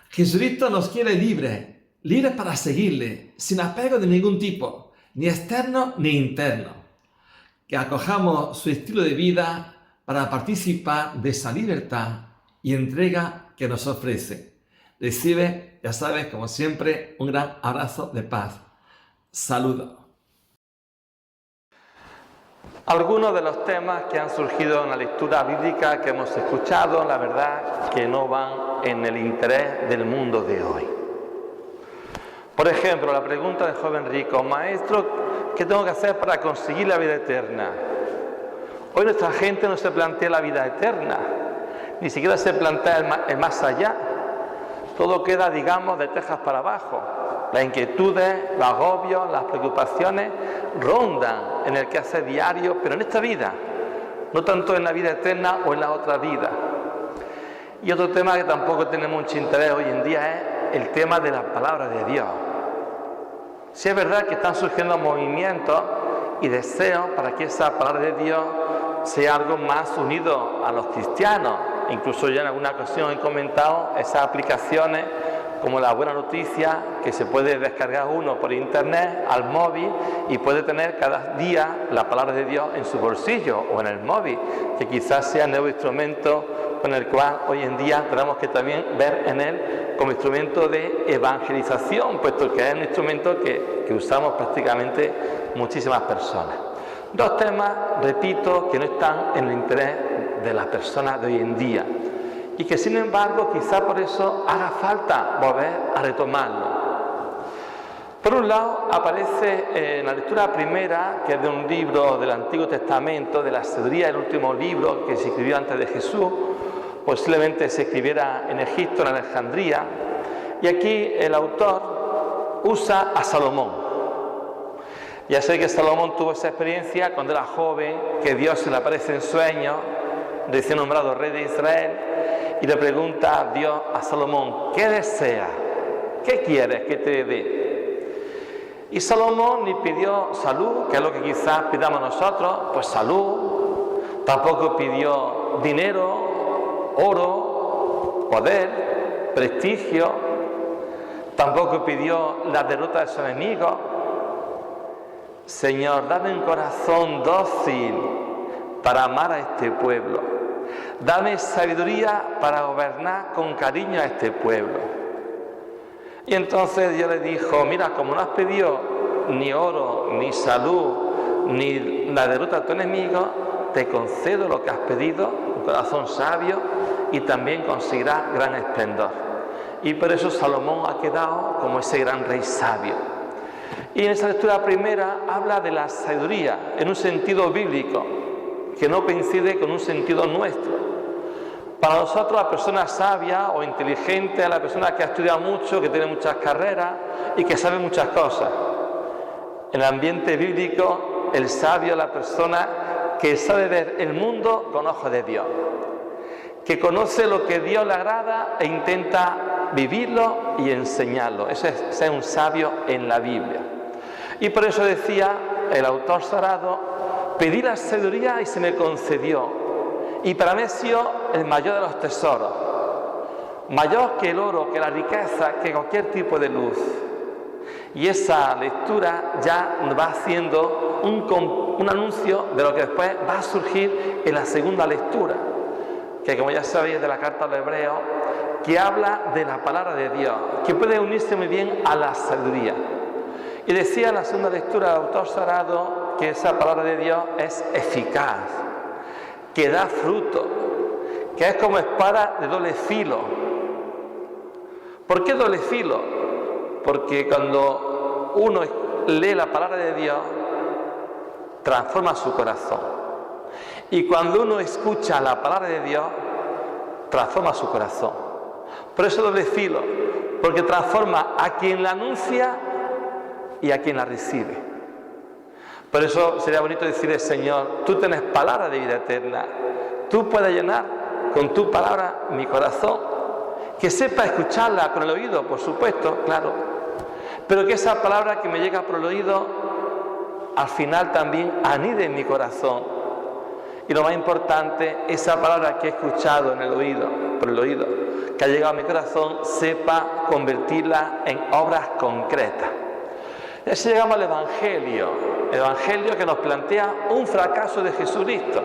Jesucristo nos quiere libres para seguirle, sin apego de ningún tipo, ni externo ni interno. Que acojamos su estilo de vida para participar de esa libertad y entrega que nos ofrece. Recibe, ya sabes, como siempre, un gran abrazo de paz. Saludos. Algunos de los temas que han surgido en la lectura bíblica que hemos escuchado, la verdad que no van en el interés del mundo de hoy. Por ejemplo, la pregunta del joven rico: maestro, ¿qué tengo que hacer para conseguir la vida eterna? Hoy nuestra gente no se plantea la vida eterna, ni siquiera se plantea el más allá. Todo queda, digamos, de tejas para abajo. Las inquietudes, los agobios, las preocupaciones rondan en el quehacer diario, pero en esta vida, no tanto en la vida eterna o en la otra vida. Y otro tema que tampoco tiene mucho interés hoy en día es el tema de la palabra de Dios. Sí es verdad que están surgiendo movimientos y deseos para que esa palabra de Dios sea algo más unido a los cristianos. Incluso ya en alguna ocasión he comentado esas aplicaciones como La Buena Noticia, que se puede descargar uno por internet al móvil y puede tener cada día la palabra de Dios en su bolsillo o en el móvil, que quizás sea el nuevo instrumento con el cual hoy en día tenemos que también ver en él como instrumento de evangelización, puesto que es un instrumento que usamos prácticamente muchísimas personas. Dos temas, repito, que no están en el interés de las personas de hoy en día y que sin embargo quizá por eso haga falta volver a retomarlo. Por un lado aparece en la lectura primera, que es de un libro del Antiguo Testamento, de la Sabiduría, el último libro que se escribió antes de Jesús, posiblemente se escribiera en Egipto, en Alejandría, y aquí el autor usa a Salomón. Ya sé que Salomón tuvo esa experiencia cuando era joven, que Dios se le aparece en sueños, recién nombrado rey de Israel, y le pregunta a Dios a Salomón: ¿qué desea? ¿Qué quieres que te dé? Y Salomón ni pidió salud, que es lo que quizás pidamos nosotros, pues salud. Tampoco pidió dinero, oro, poder, prestigio. Tampoco pidió la derrota de sus enemigos. Señor, dame un corazón dócil para amar a este pueblo. Dame sabiduría para gobernar con cariño a este pueblo. Y entonces Dios le dijo: mira, como no has pedido ni oro, ni salud, ni la derrota de tu enemigo, te concedo lo que has pedido, un corazón sabio, y también conseguirás gran esplendor. Y por eso Salomón ha quedado como ese gran rey sabio. Y en esa lectura primera habla de la sabiduría en un sentido bíblico, que no coincide con un sentido nuestro. Para nosotros, la persona sabia o inteligente es la persona que ha estudiado mucho, que tiene muchas carreras y que sabe muchas cosas. En el ambiente bíblico, el sabio es la persona que sabe ver el mundo con ojos de Dios, que conoce lo que Dios le agrada e intenta vivirlo y enseñarlo. Eso es ser un sabio en la Biblia. Y por eso decía el autor sagrado: pedí la sabiduría y se me concedió, y para mí ha sido el mayor de los tesoros, mayor que el oro, que la riqueza, que cualquier tipo de luz. Y esa lectura ya va haciendo un anuncio de lo que después va a surgir en la segunda lectura, que, como ya sabéis, de la carta al Hebreo, que habla de la palabra de Dios, que puede unirse muy bien a la sabiduría. Y decía en la segunda lectura del autor sagrado que esa palabra de Dios es eficaz, que da fruto, que es como espada de doble filo. ¿Por qué doble filo? Porque cuando uno lee la palabra de Dios, transforma su corazón. Y cuando uno escucha la palabra de Dios, transforma su corazón. Por eso doble filo, porque transforma a quien la anuncia y a quien la recibe. Por eso sería bonito decirle: Señor, tú tienes palabra de vida eterna, tú puedes llenar con tu palabra mi corazón, que sepa escucharla con el oído, por supuesto, claro, pero que esa palabra que me llega por el oído al final también anide en mi corazón Y lo más importante, esa palabra que he escuchado en el oído, por el oído, que ha llegado a mi corazón, sepa convertirla en obras concretas. Y así llegamos al Evangelio que nos plantea un fracaso de Jesucristo.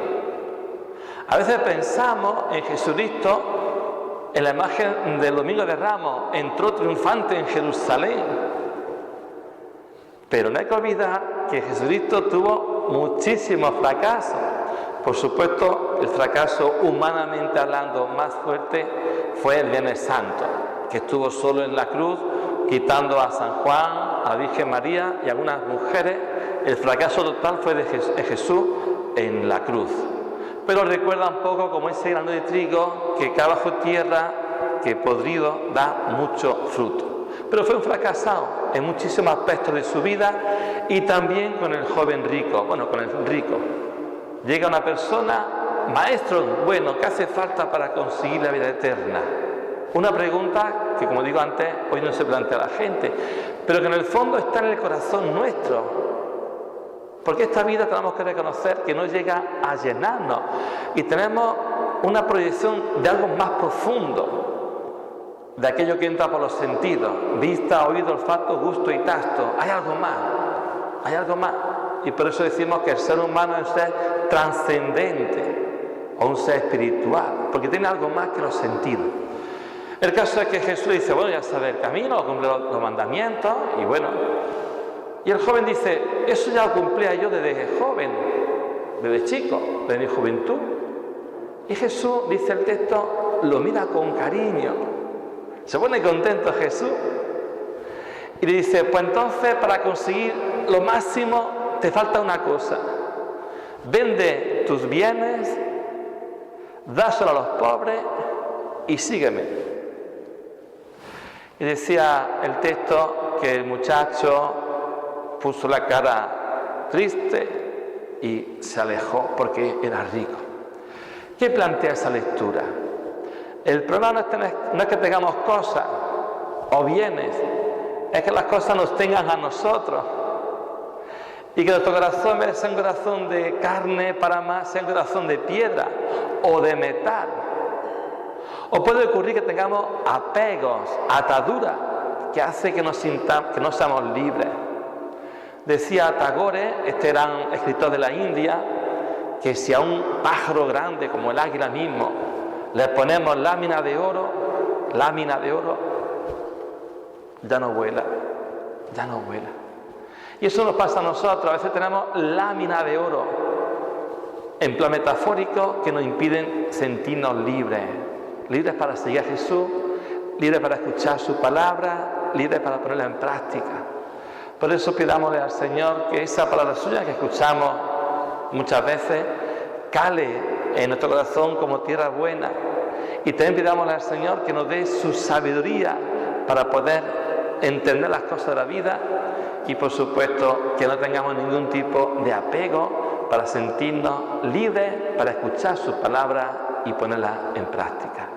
A veces pensamos en Jesucristo, en la imagen del Domingo de Ramos, entró triunfante en Jerusalén. Pero no hay que olvidar que Jesucristo tuvo muchísimos fracasos. Por supuesto, el fracaso humanamente hablando más fuerte fue el Viernes Santo, que estuvo solo en la cruz, quitando a San Juan, a la Virgen María y a algunas mujeres. El fracaso total fue de Jesús en la cruz. Pero recuerda un poco como ese grano de trigo que cae bajo tierra, que podrido da mucho fruto. Pero fue un fracasado en muchísimos aspectos de su vida y también con el joven rico, con el rico. Llega una persona, maestro, ¿qué hace falta para conseguir la vida eterna? Una pregunta que, como digo antes, hoy no se plantea a la gente, pero que en el fondo está en el corazón nuestro. Porque esta vida tenemos que reconocer que no llega a llenarnos y tenemos una proyección de algo más profundo, de aquello que entra por los sentidos, vista, oído, olfato, gusto y tacto. Hay algo más. Y por eso decimos que el ser humano es un ser trascendente o un ser espiritual, porque tiene algo más que los sentidos. El caso es que Jesús dice, ya sabe el camino, cumple los mandamientos y el joven dice, eso ya lo cumplía yo desde joven, desde chico, desde mi juventud. Y Jesús, dice el texto, lo mira con cariño. Se pone contento Jesús. Y le dice, pues entonces para conseguir lo máximo te falta una cosa. Vende tus bienes, dáselo a los pobres y sígueme. Y decía el texto que el muchacho puso la cara triste y se alejó porque era rico. ¿Qué plantea esa lectura? El problema no es que tengamos cosas o bienes, es que las cosas nos tengan a nosotros. Y que nuestro corazón sea un corazón de carne para más, sea un corazón de piedra o de metal. O puede ocurrir que tengamos apegos, ataduras, que hace que no seamos libres. Decía Tagore, este gran escritor de la India, que si a un pájaro grande como el águila mismo le ponemos lámina de oro, ya no vuela. Y eso nos pasa a nosotros, a veces tenemos lámina de oro, en plan metafórico, que nos impiden sentirnos libres para seguir a Jesús, libres para escuchar su palabra, libres para ponerla en práctica. Por eso pidámosle al Señor que esa palabra suya que escuchamos muchas veces cale en nuestro corazón como tierra buena. Y también pidámosle al Señor que nos dé su sabiduría para poder entender las cosas de la vida y, por supuesto, que no tengamos ningún tipo de apego para sentirnos libres, para escuchar su palabra y ponerla en práctica.